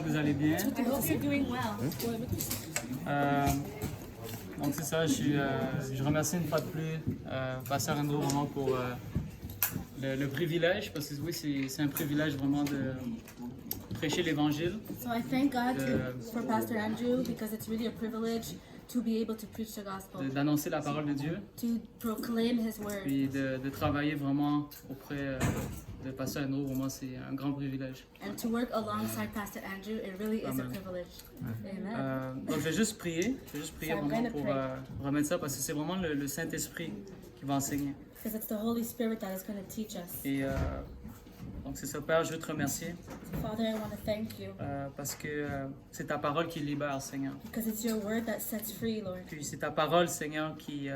vous allez bien. I hope you're doing well. Donc c'est ça, je remercie une fois de plus Pasteur Andrew vraiment pour le privilège, parce que oui, c'est un privilège vraiment de prêcher l'Évangile. So I thank God for Pastor Andrew because it's really a privilege to be able to preach the gospel, D'annoncer la parole de Dieu, to proclaim His word, puis de travailler vraiment auprès de Pasteur Andrew. Pour moi, c'est un grand privilège. and to work alongside Pastor Andrew. It really is a Amen. privilege. Amen. Donc je vais juste prier So I'm vraiment gonna pour pray. remettre ça, parce que c'est vraiment le Saint-Esprit qui va enseigner. Because it's the Holy Spirit that is going to teach us. Et donc c'est ça, Père, je veux te remercier Father, I want to thank you parce que c'est ta parole qui libère, Seigneur. because it's your word that sets free, Lord. Puis c'est ta parole, Seigneur, qui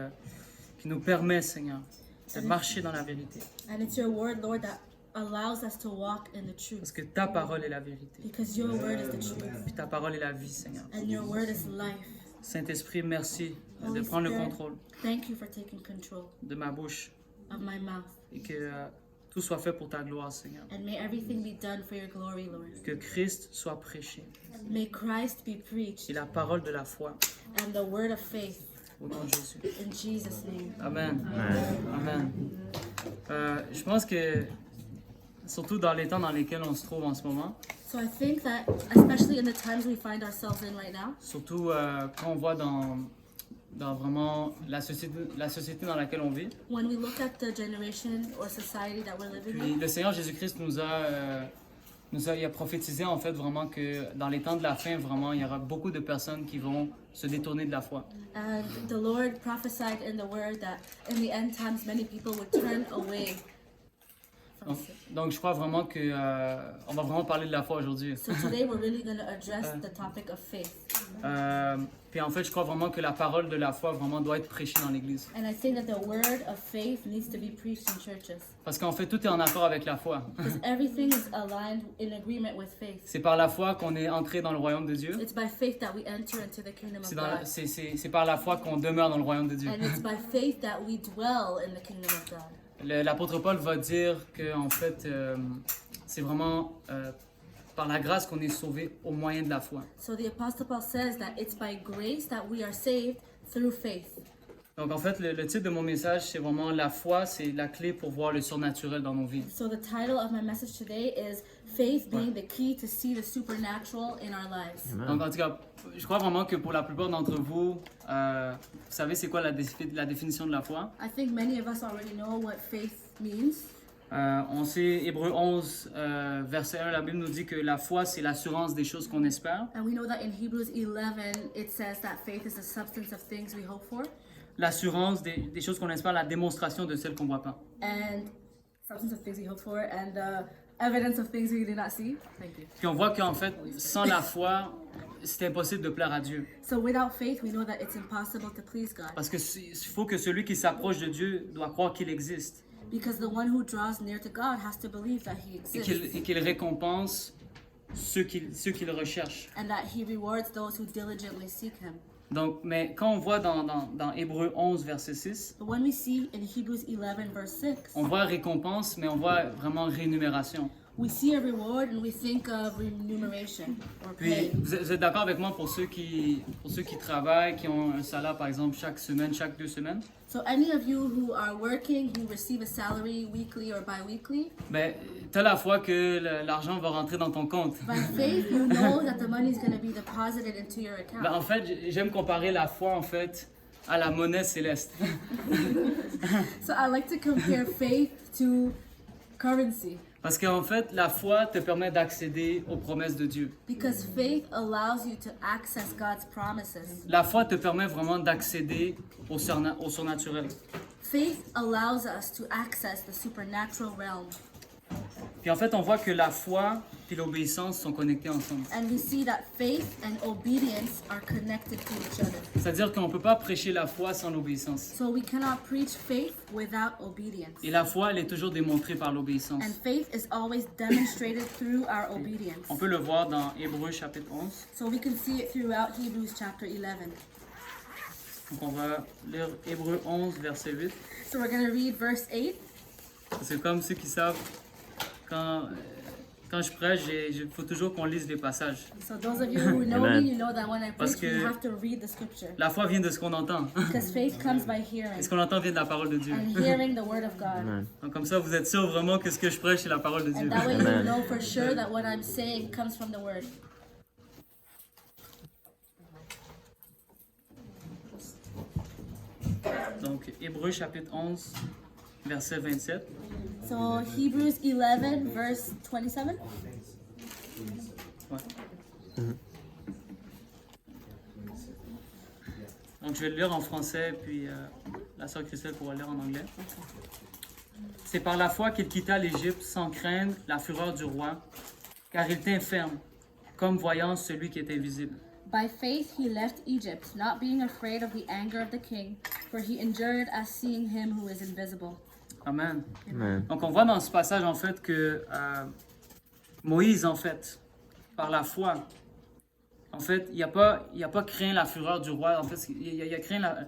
nous permet, Seigneur, de marcher dans la vérité. And it's your word, Lord, that allows us to walk in the truth. Parce que ta parole est la vérité. Because your word is the truth. Puis ta parole est la vie, Seigneur. And your word is life. Saint-Esprit, merci de Holy prendre le Spirit, contrôle thank you for taking control de ma bouche of my mouth. et que tout soit fait pour ta gloire, Seigneur. And may everything be done for your glory, Lord. Que Christ soit prêché May Christ be preached et la parole de la foi and the word of faith au nom de Jésus. in Jesus' name. Amen. Amen. Je pense que, surtout dans les temps dans lesquels on se trouve en ce moment, So I think that, especially in the times we find ourselves in right now, surtout quand on voit dans vraiment la société dans laquelle on vit, when we look at the generation or society that we're living puis in, le Seigneur Jésus-Christ il a prophétisé en fait vraiment que dans les temps de la fin, vraiment, il y aura beaucoup de personnes qui vont se détourner de la foi. and the Lord prophesied in the word that in the end times many people would turn away from sin. Donc je crois vraiment que on va vraiment parler de la foi aujourd'hui. So today we're really going to address the topic of faith. Puis en fait, je crois vraiment que la parole de la foi vraiment doit être prêchée dans l'Église. And I think that the word of faith needs to be preached in churches. Parce qu'en fait, tout est en accord avec la foi. Because everything is aligned in agreement with faith. C'est par la foi qu'on est entré dans le royaume de Dieu. It's by faith that we enter into the kingdom of God. C'est par la foi qu'on demeure dans le royaume de Dieu. And it's by faith that we dwell in the kingdom of God. L'apôtre Paul va dire que en fait, c'est vraiment par la grâce qu'on est sauvé au moyen de la foi. So the Apostle Paul says that it's by grace that we are saved through faith. Donc en fait, le titre de mon message, c'est vraiment la foi, c'est la clé pour voir le surnaturel dans nos vies. So the title of my message today is Faith being the key to see the supernatural in our lives. Donc en tout cas, je crois vraiment que pour la plupart d'entre vous, vous savez c'est quoi la définition de la foi. I think many of us already know what faith means. On sait, Hébreux 11, verset 1, la Bible nous dit que la foi, c'est l'assurance des choses qu'on espère. And we know that in Hebrews 11 it says that faith is the substance of things we hope for L'assurance des choses qu'on espère, la démonstration de celles qu'on ne voit pas. and substance of things we hope for and evidence of things we do not see. Thank you. Puis on voit qu'en fait, sans la foi, c'est impossible de plaire à Dieu. So without faith, we know that it's impossible to please God Parce qu'il faut que celui qui s'approche de Dieu doit croire qu'il existe because the one who draws near to God has to believe that He et exists qu'il récompense ceux qui le recherchent. and that He rewards those who diligently seek Him. Donc, mais quand on voit dans Hébreux 11, verset 6, But when we see in Hebrews 11 verse 6, on voit récompense, mais on voit vraiment rémunération. we see a reward and we think of remuneration or Puis, pay. vous êtes d'accord avec moi pour ceux qui travaillent, qui ont un salaire, par exemple, chaque semaine, chaque 2 semaines? So any of you who are working, who receive a salary weekly or bi-weekly, Ben, tu as la foi que l'argent va rentrer dans ton compte. by faith you know that the money is going to be deposited into your Ben, en account. fait, j'aime comparer la foi, en fait, à la monnaie céleste. So I like to compare faith to currency Parce qu'en fait, la foi te permet d'accéder aux promesses de Dieu. because faith allows you to access God's promises. La foi te permet vraiment d'accéder au surnaturel. Faith allows us to access the supernatural realm. Puis en fait, on voit que la foi et l'obéissance sont connectés ensemble. And we see that faith and obedience are connected to each other. C'est-à-dire qu'on ne peut pas prêcher la foi sans l'obéissance. So we cannot preach faith without obedience. Et la foi, elle est toujours démontrée par l'obéissance. And faith is always demonstrated through our obedience. On peut le voir dans Hébreux chapitre 11. So we can see it throughout Hebrews chapter 11. Donc on va lire Hébreux 11, verset 8. So we're going to read verse 8. C'est comme ceux qui savent, quand je prêche, il faut toujours qu'on lise les passages. So those of you who know Amen. me, you know that when I Parce preach, we que- have to read the scripture. La foi vient de ce qu'on entend. Because faith comes by Et hearing, ce qu'on entend vient de la parole de Dieu. and hearing the word of God. Amen. Donc comme ça, vous êtes sûr vraiment que ce que je prêche, c'est la parole de Dieu. And that way you Amen. know for sure that what I'm saying comes from the word. Donc, Hébreux chapitre 11, verset 27. So Hebrews 11, verse 27. Ouais. Donc, je vais le lire en français, puis la sœur Christelle pourra le lire en anglais. C'est par la foi qu'il quitta l'Égypte sans craindre la fureur du roi, car il tint ferme, comme voyant celui qui est invisible. By faith he left Egypt, not being afraid of the anger of the king, for he endured as seeing him who is invisible. Amen. Amen. Donc, on voit dans ce passage, en fait, que Moïse, en fait, par la foi, en fait, il n'a pas craint la fureur du roi. En fait, il a craint la...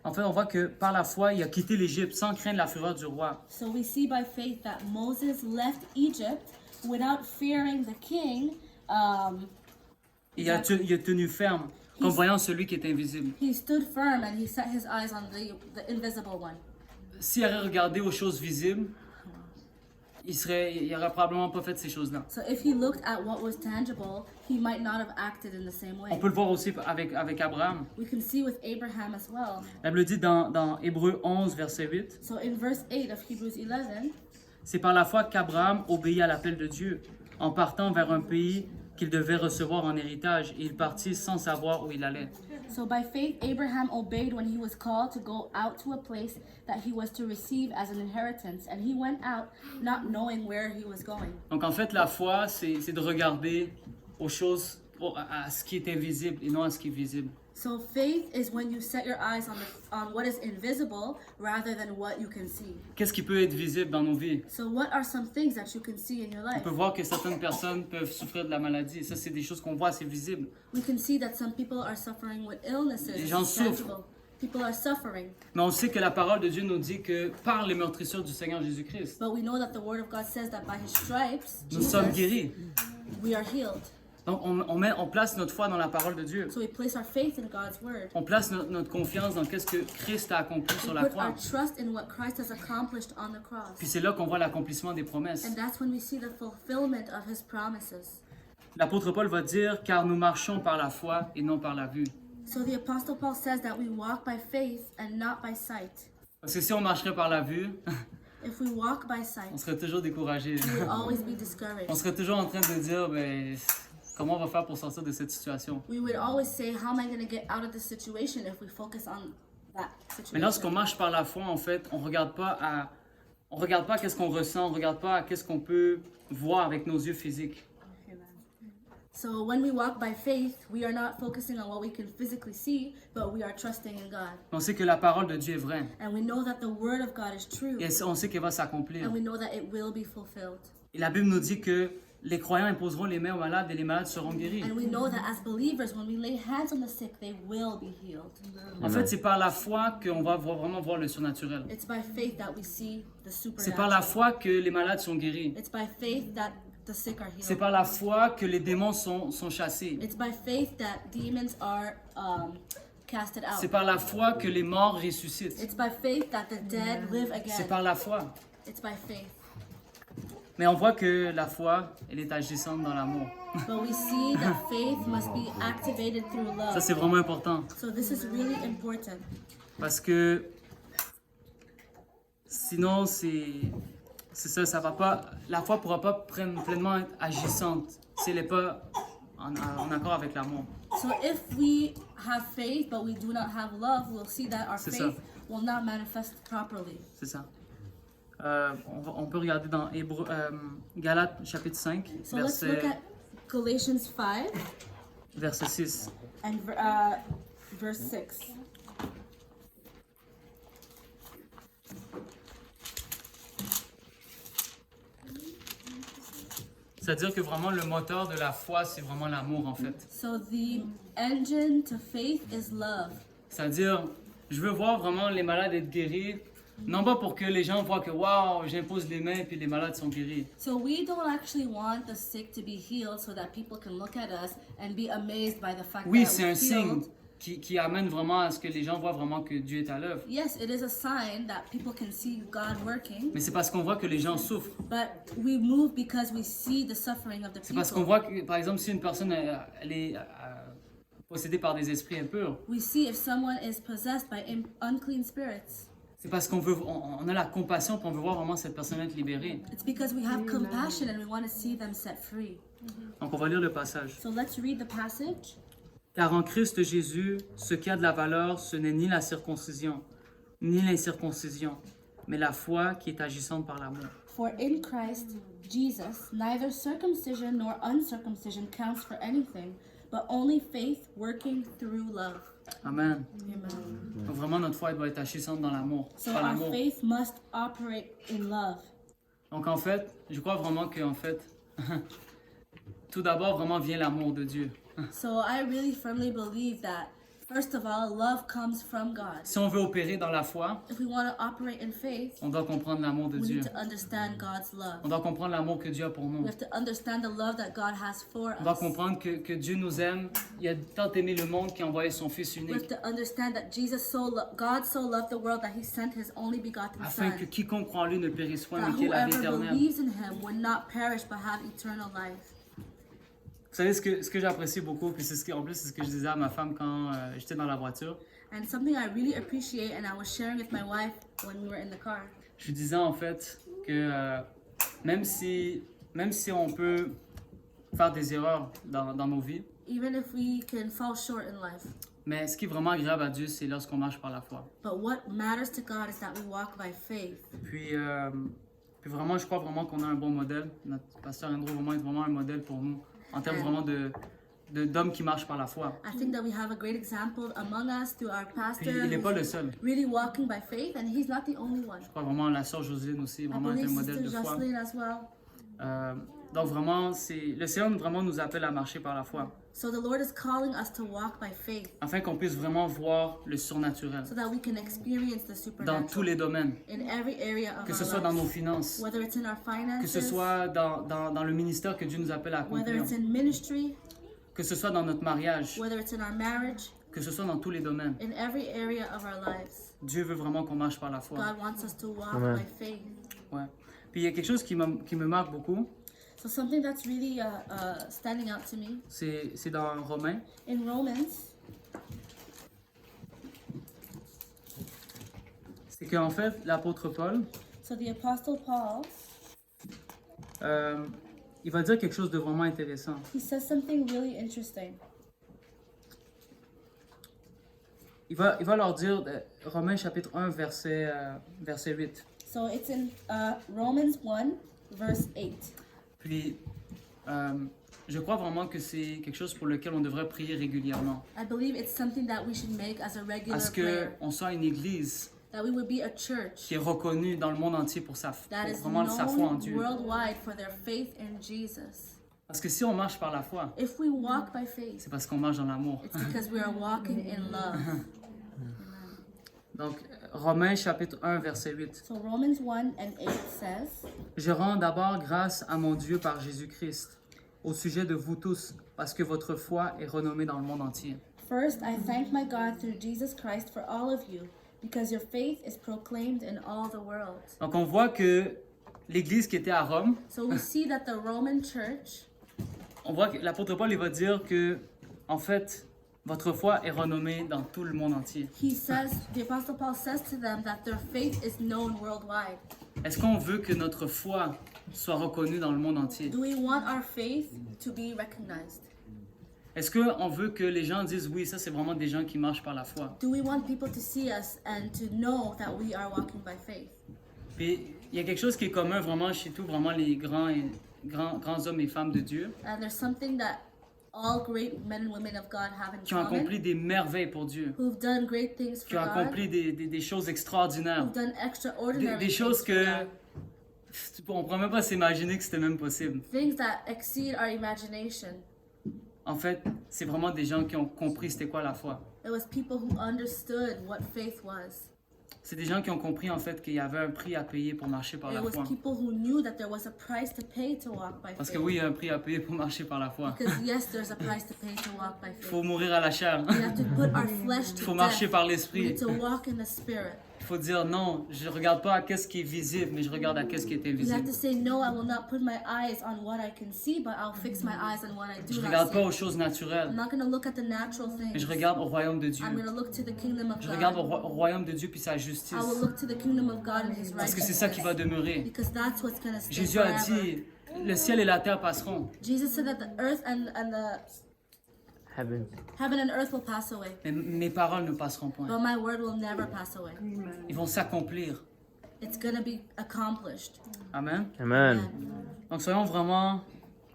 En fait, on voit que par la foi, il a quitté l'Égypte sans craindre la fureur du roi. So we see by faith that Moses left Egypt without fearing the king. Il a tenu ferme, comme voyant celui qui est invisible. He stood firm and he set his eyes on the invisible one. S'il avait regardé aux choses visibles, il n'aurait probablement pas fait ces choses-là. So if he looked at what was tangible, he might not have acted in the same way. On peut le voir aussi avec Abraham. We can see with Abraham as well. La Bible dit dans Hébreux 11, verset 8, So in verse 8 of Hebrews 11, c'est par la foi qu'Abraham obéit à l'appel de Dieu, en partant vers un pays qu'il devait recevoir en héritage, et il partit sans savoir où il allait. so by faith Abraham obeyed when he was called to go out to a place that he was to receive as an inheritance, and he went out not knowing where he was going. Donc en fait, la foi, c'est de regarder aux choses, à ce qui est invisible et non à ce qui est visible. So faith is when you set your eyes on what is invisible rather than what you can see. Qu'est-ce qui peut être visible dans nos vies? So what are some things that you can see in your On life? peut voir que certaines personnes peuvent souffrir de la maladie. Et ça, c'est des choses qu'on voit, c'est visible. We can see that some people are suffering with illnesses. Les gens It's souffrent. tangible. People are suffering. Mais on sait que la parole de Dieu nous dit que par les meurtrissures du Seigneur Jésus-Christ, But we know that the word of God says that by his stripes, nous sommes Jesus, guéris. we are healed. Donc on place notre foi dans la parole de Dieu. So we place our faith in God's word. On place notre confiance dans qu'est-ce que Christ a accompli sur We la put croix. our trust in what Christ has accomplished on the cross. Puis c'est là qu'on voit l'accomplissement des promesses. And that's when we see the fulfillment of his promises. L'apôtre Paul va dire, car nous marchons par la foi et non par la vue. So the apostle Paul says that we walk by faith and not by sight. Parce que si on marcherait par la vue, If we walk by on sight, serait toujours découragé. we will always be On discouraged. serait toujours en train de dire, ben, comment on va faire pour sortir de cette situation? We would always say, how am I going to get out of this situation if we focus on that Mais lorsqu'on situation? marche par la foi, en fait, on regarde pas à qu'est-ce qu'on ressent, on regarde pas à qu'est-ce qu'on peut voir avec nos yeux physiques. So when we walk by faith, we are not focusing on what we can physically see, but we are trusting in God. On sait que la parole de Dieu est vraie And we know that the word of God is true, et on sait qu'elle va s'accomplir. and we know that it will be fulfilled. Et la Bible nous dit que les croyants imposeront les mains aux malades et les malades seront guéris. And we know that as believers, when we lay hands on the sick, they will be healed. En fait, c'est par la foi qu'on va vraiment voir le surnaturel. It's by faith that we see the C'est par la supernatural. foi que les malades sont guéris. It's by faith that the sick are C'est healed. par la foi que les démons sont chassés. It's by faith that demons are casted out. C'est par la foi que les morts ressuscitent. It's by faith that the dead live C'est again. par la foi. It's by faith. Mais on voit que la foi, elle est agissante dans l'amour. But we see that faith must be activated through Ça, love. c'est vraiment important. So this is really important. Parce que sinon, c'est ça va pas. La foi pourra pas pleinement être agissante si elle n'est pas en accord avec l'amour. So if we have faith but we do not have love, we'll see that our C'est faith ça. will not manifest properly. C'est ça. On peut regarder dans Galates chapitre 5, So let's look at Galatians 5 verset 6. and verse 6. C'est-à-dire que vraiment le moteur de la foi, c'est vraiment l'amour en fait. So the engine to faith is love. C'est-à-dire, je veux voir vraiment les malades être guéris, Non pas pour que les gens voient que waouh, j'impose les mains puis les malades sont guéris. So we don't actually want the sick to be healed so that people can look at us and be amazed by the fact Oui, that c'est we're un signe healed. qui amène vraiment à ce que les gens voient vraiment que Dieu est à l'œuvre. Yes, it is a sign that people can see God working, Mais c'est parce qu'on voit que les gens souffrent. but we move because we see the suffering of the C'est parce qu'on people. voit que, par exemple, si une personne elle est possédée par des esprits impurs, We see if someone is possessed by unclean spirits. c'est parce on a la compassion puis on veut voir vraiment cette personne être libérée. It's because we have compassion and we want to see them set free. Donc on va lire le passage. So let's read the passage. Car en Christ Jésus, ce qui a de la valeur, ce n'est ni la circoncision, ni l'incirconcision, mais la foi qui est agissante par l'amour. For in Christ Jesus, neither circumcision nor uncircumcision counts for anything, but only faith working through love. Amen. Amen. Donc vraiment, notre foi elle doit être agissante dans l'amour, So par our l'amour. faith must operate in love. Donc en fait, je crois vraiment que en fait, tout d'abord vraiment vient l'amour de Dieu. So I really firmly believe that, first of all, love comes from God. Si on veut opérer dans la foi, If we want to operate in faith, on doit comprendre l'amour de we Dieu. need to understand God's love. On doit comprendre l'amour que Dieu a pour nous. We have to understand the love that God has for On doit us. comprendre que Dieu nous aime. Il a tant aimé le monde qu'il a envoyé son Fils We have unique to understand that God so loved the world that He sent His only begotten afin Son, que quiconque croit en lui ne périsse point, that mais qu'il ait la vie whoever éternelle. believes in Him would not perish but have eternal life. Vous savez ce que j'apprécie beaucoup, puis en plus c'est ce que je disais à ma femme quand j'étais dans la voiture. And something I really appreciate, and I was sharing with my wife when we were in the car. Je lui disais en fait que même si on peut faire des erreurs dans nos vies, Even if we can fall short in life, mais ce qui est vraiment agréable à Dieu, c'est lorsqu'on marche par la foi. but what matters to God is that we walk by faith. Puis vraiment, je crois vraiment qu'on a un bon modèle. Notre pasteur Andrew vraiment est vraiment un modèle pour nous, en termes vraiment d'hommes qui marchent par la foi. I think that we have a great example among us through our Puis pastor, il n'est who's pas le seul. really walking by faith, and he's not the only one. Je crois vraiment la sœur Jocelyne aussi, I vraiment est believe un modèle Sister de foi. Jocelyn as well. Donc vraiment, le Seigneur vraiment nous appelle à marcher par la foi, So the Lord is calling us to walk by faith, afin qu'on puisse vraiment voir le surnaturel so that we can experience the dans supernatural tous les domaines, in every area of que our ce soit dans nos lives. finances, Whether it's in our que ce finances, soit dans le ministère que Dieu nous appelle à whether accomplir, it's in ministry, que ce soit dans notre mariage, whether it's in our marriage, que ce soit dans tous les domaines. in every area of our lives. Dieu veut vraiment qu'on marche par la foi. God wants us to walk Amen. by faith. Ouais. Puis il y a quelque chose qui me marque beaucoup, So something that's really standing out to me c'est dans Romains. in Romans, C'est qu'en fait, l'apôtre Paul, so the Apostle Paul, il va dire quelque chose de vraiment intéressant. he says something really interesting. Il va leur dire, Romains chapitre 1, verset 8. So it's in Romans 1, verse 8. Puis, je crois vraiment que c'est quelque chose pour lequel on devrait prier régulièrement. I believe it's something that we should make as a regular À ce prayer. qu'on soit une église That we would be a church qui est reconnue dans le monde entier pour that is vraiment sa foi en known Dieu. worldwide for their faith in Jesus. Parce que si on marche par la foi, If we walk by faith, c'est parce qu'on marche dans l'amour. it's because we are walking in love. Donc, Romains chapitre 1, verset 8. So Romans 1 and 8 says, Je rends d'abord grâce à mon Dieu par Jésus-Christ, au sujet de vous tous, parce que votre foi est renommée dans le monde entier. First, I thank my God through Jesus Christ for all of you, because your faith is proclaimed in all the world. Donc, on voit que l'église qui était à Rome, So we see that the Roman church, on voit que l'apôtre Paul il va dire que, en fait, votre foi est renommée dans tout le monde entier. the Apostle Paul says to them that their faith is known worldwide. Est-ce qu'on veut que notre foi soit reconnue dans le monde entier? Do we want our faith to be recognized? Est-ce qu'on veut que les gens disent oui, ça c'est vraiment des gens qui marchent par la foi? Do we want people to see us and to know that we are walking by faith? Puis il y a quelque chose qui est commun vraiment chez tous vraiment les grands hommes et femmes de Dieu And there's something that all great men and women of God have in qui ont accompli common, des merveilles pour Dieu, who've done great things qui for ont God, accompli des choses extraordinaires, who've done extraordinary des choses things for que God, on ne pourrait même pas s'imaginer que c'était même possible. things that exceed our imagination. En fait, c'est vraiment des gens qui ont compris c'était quoi la foi. It was people who understood what faith was. c'est des gens qui ont compris en fait qu'il y avait un prix à payer pour marcher par It la was foi. people who knew that there was a price to pay to walk by Parce que faith. oui, il y a un prix à payer pour marcher par la foi. Because yes, there's a price to pay to walk by Il faith. faut mourir à la chair. We have to put our flesh Il to faut marcher death. par We l'esprit. need to walk in the spirit. Il faut dire non, je ne regarde pas à qu'est-ce qui est visible, mais je regarde à qu'est-ce qui est You have invisible. to say, no, I will not put my eyes on what I can see, but I'll fix my eyes on what I Je do ne not regarde pas see. aux choses I'm naturelles, not going to look at the natural mais things. je regarde au royaume de Dieu. I'm going to look to the kingdom of Je regarde au God. royaume de Dieu puis sa justice. I will look to the kingdom of God and His Parce que c'est ça qui va righteousness. demeurer. Because that's what's going to stay Jésus a forever. dit, le ciel et la terre passeront, Jesus said that the earth and the Heaven. heaven and earth will pass away, mais mes paroles ne passeront but point. my word will never pass away. Ils vont s'accomplir. It's going to be accomplished. Amen. Amen. Donc soyons vraiment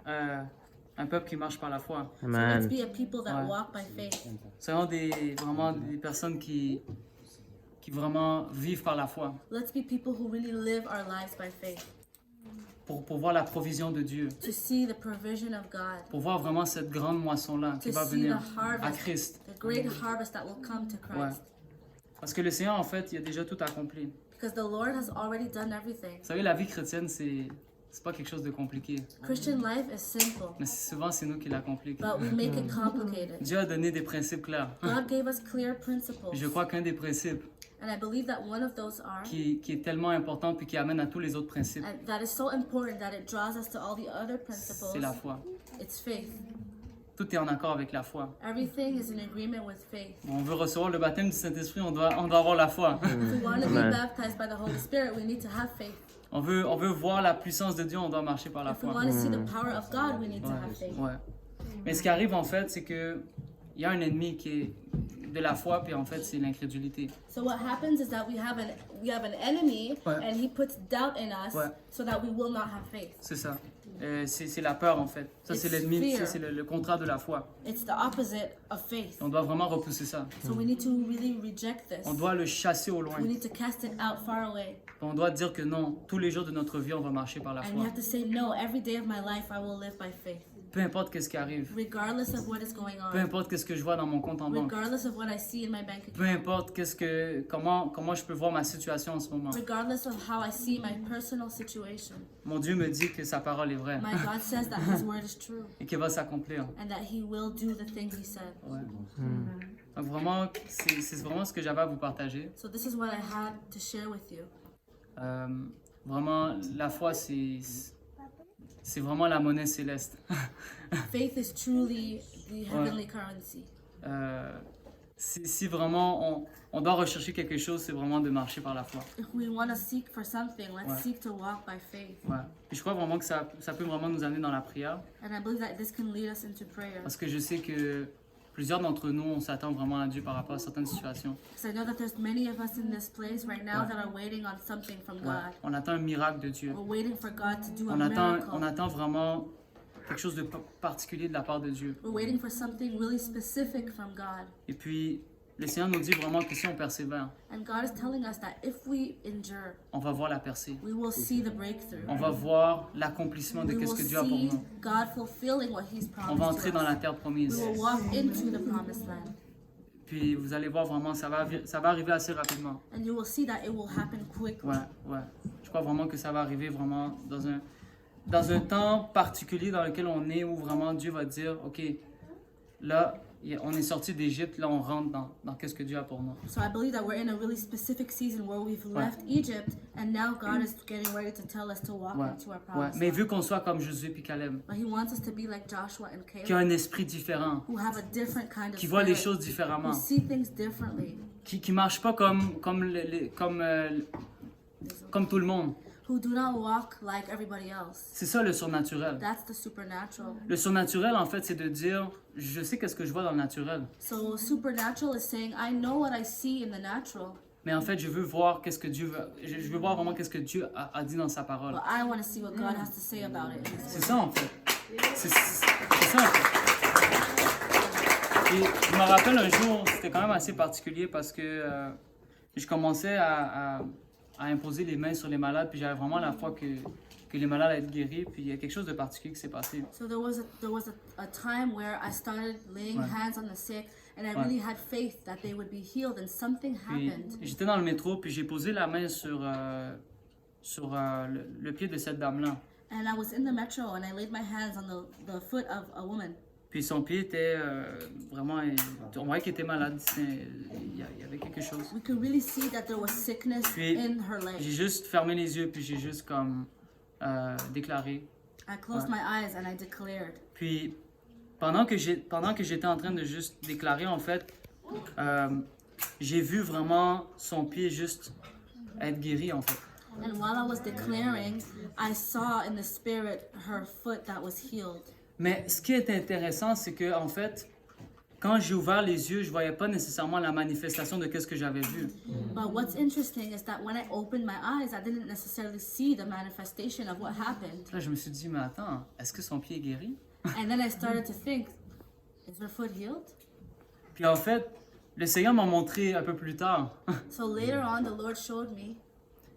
un peuple qui marche par la foi. So let's Amen. be a people that Ouais. walk by faith. Soyons vraiment des personnes qui vraiment vivent par la foi. Let's be people who really live our lives by faith. Pour voir la provision de Dieu. To see the provision of God. Pour voir vraiment cette grande moisson-là qui To va see venir the à harvest. Christ. The great harvest that will come to Christ. Parce que le Seigneur, en fait, il a déjà tout accompli. Because the Lord has already done everything. Vous savez, la vie chrétienne, c'est pas quelque chose de compliqué. Christian life is simple, Mais souvent, c'est nous qui l'accomplissons. but we make it complicated. Dieu a donné des principes clairs. God gave us clear principles. Je crois qu'un des principes And I believe that one of those are, qui est tellement important puis qui amène à tous les autres principes, and that is so important that it draws us to all the other principles, c'est la foi. it's faith. Tout est en accord avec la foi. Everything is in agreement with faith. On veut recevoir le baptême du Saint-Esprit, on doit avoir la foi. If we want to be Amen. baptized by the Holy Spirit, we need to have faith. On veut voir la puissance de Dieu, on doit marcher par la If we foi. want to see the power of God, we need to have faith. Ouais. Mais ce qui arrive en fait, c'est que il y a un ennemi qui est de la foi, puis en fait, c'est l'incrédulité. So what happens is that we have an enemy, Ouais. and he puts doubt in us, Ouais. so that we will not have faith. C'est ça. C'est la peur en fait. Ça, c'est It's l'ennemi, fear. ça, c'est le contraire de la foi. It's the opposite of faith. On doit vraiment repousser ça. So we need to really reject this. On doit le chasser au loin. We need to cast it out far away. On doit dire que non, tous les jours de notre vie, on va marcher par la And foi. you have to say, no, every day of my life I will live by faith. Peu importe qu'est-ce qui arrive. Regardless of what is going Peu on. importe qu'est-ce que je vois dans mon compte en banque. Regardless of what I see in my bank Peu account. importe comment je peux voir ma situation en ce moment. Regardless of how I see my personal situation. Mon Dieu me dit que sa parole est vraie My God says that His word is true. et qu'elle va s'accomplir. And that He will do the thing He said. Ouais. Donc vraiment, c'est vraiment ce que j'avais à vous partager. So this is what I had to share with you. Vraiment, la foi, c'est vraiment la monnaie céleste. Faith is truly the heavenly currency. Si vraiment on doit rechercher quelque chose, c'est vraiment de marcher par la foi. If we want to seek for something, let's Ouais. seek to walk by faith. Ouais. Et je crois vraiment que ça peut vraiment nous amener dans la prière, And I believe that this can lead us into prayer. parce que je sais que plusieurs d'entre nous, on s'attend vraiment à Dieu par rapport à certaines situations. Because I know that there's many of us in this place right now Ouais. that are waiting on something from Ouais. God. On attend un miracle de Dieu. We're waiting for God to do a On miracle. attend vraiment quelque chose de particulier de la part de Dieu. We're waiting for something really specific from God. Et puis, le Seigneur nous dit vraiment que si on persévère, And God is telling us that if we endure, on va voir la percée. we will see the breakthrough. On va voir l'accomplissement de We qu'est-ce will que Dieu a pour see nous. God fulfilling what He's On va promised entrer to dans la us. terre We promise. will walk into the promised land. Puis vous allez voir vraiment, ça va arriver assez rapidement. And you will see that it will happen quickly. Ouais. Je crois vraiment que ça va arriver vraiment dans un temps particulier dans lequel on est, où vraiment Dieu va dire, OK, là, on est sorti d'Égypte, là, on rentre dans qu'est-ce que Dieu a pour nous. So I believe that we're in a really specific season where we've left Egypt, and now God is getting ready to tell us to walk Ouais. into our Ouais. promised Mais land. vu qu'on soit comme Josué puis Caleb, But He wants us to be like Joshua and qui a Caleb, un esprit différent, who have a different kind of qui voit les spirit, choses différemment, who see things differently, qui marche pas comme tout le monde. who do not walk like everybody else. C'est ça le surnaturel. That's the supernatural. Le surnaturel, en fait, c'est de dire, je sais qu'est-ce que je vois dans le naturel, So supernatural is saying, I know what I see in the natural, mais en fait, je veux voir qu'est-ce que Dieu veut. Je veux voir vraiment qu'est-ce que Dieu a dit dans sa parole. but I want to see what God has to say about it. C'est ça, en fait. C'est ça, en fait. Et je me rappelle un jour, c'était quand même assez particulier parce que je commençais à imposer les mains sur les malades, puis j'avais vraiment la foi que que les malades allaient être guéris, puis il y a quelque chose de particulier qui s'est passé. So there was a time where I started laying Ouais. hands on the sick, and I Ouais. really had faith that they would be healed, and something Puis happened. j'étais dans le métro, puis j'ai posé la main sur le pied de cette dame-là. And I was in the metro, and I laid my hands on the foot of a woman. Puis son pied était vraiment... On voyait qu'il était malade. Il y avait quelque chose. We could really see that there was sickness Puis in her leg. j'ai juste fermé les yeux, puis j'ai juste comme déclaré. I closed Ouais. my eyes and I declared. Puis pendant que j'étais en train de juste déclarer, en fait, j'ai vu vraiment son pied juste être guéri, en fait. And while I was declaring, I saw in the spirit her foot that was healed. Mais ce qui est intéressant, c'est que en fait, quand j'ai ouvert les yeux, je voyais pas nécessairement la manifestation de qu'est-ce que j'avais vu. But what's interesting is that when I opened my eyes, I didn't necessarily see the manifestation of what happened. Là, je me suis dit, mais attends, est-ce que son pied est guéri? And then I started to think, is her foot healed? Puis en fait, le Seigneur m'a montré un peu plus tard So later on, the Lord showed me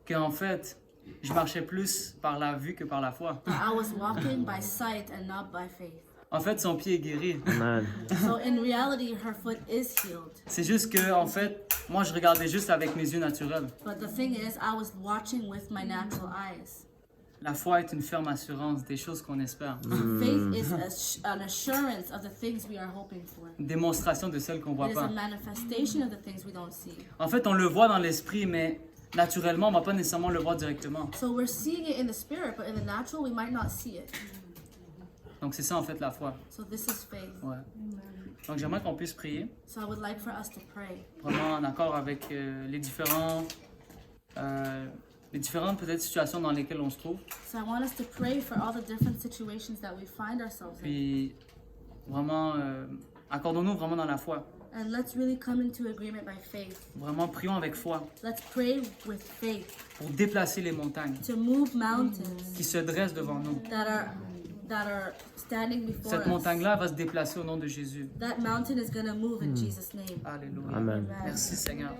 qu'en fait, je marchais plus par la vue que par la foi. that I was walking by sight and not by faith. En fait, son pied est guéri. Amen. So in reality, her foot is healed. C'est juste que, en fait, moi, je regardais juste avec mes yeux naturels. But the thing is, I was watching with my natural eyes. La foi est une ferme assurance des choses qu'on espère. Faith is an assurance of the things we are hoping for. Une démonstration de celles qu'on voit It is a pas. manifestation of the things we don't see. En fait, on le voit dans l'esprit, mais naturellement, on va pas nécessairement le voir directement. So we're seeing it in the spirit, but in the natural, we might not see it. Donc, c'est ça, en fait, la foi. So this is faith. Ouais. Donc, j'aimerais qu'on puisse prier, So I would like for us to pray. vraiment en accord avec les différentes peut-être situations dans lesquelles on se trouve. So I want us to pray for all the different situations that we find ourselves in. Puis, vraiment, accordons-nous vraiment dans la foi. And let's really come into agreement by faith. Vraiment, prions avec foi Let's pray with faith pour déplacer les montagnes to move mountains qui se dressent devant nous. that are standing before Cette us. montagne-là va se déplacer au nom de Jésus. That mountain is going to move in Jesus' name. Alléluia. Amen. Merci Seigneur.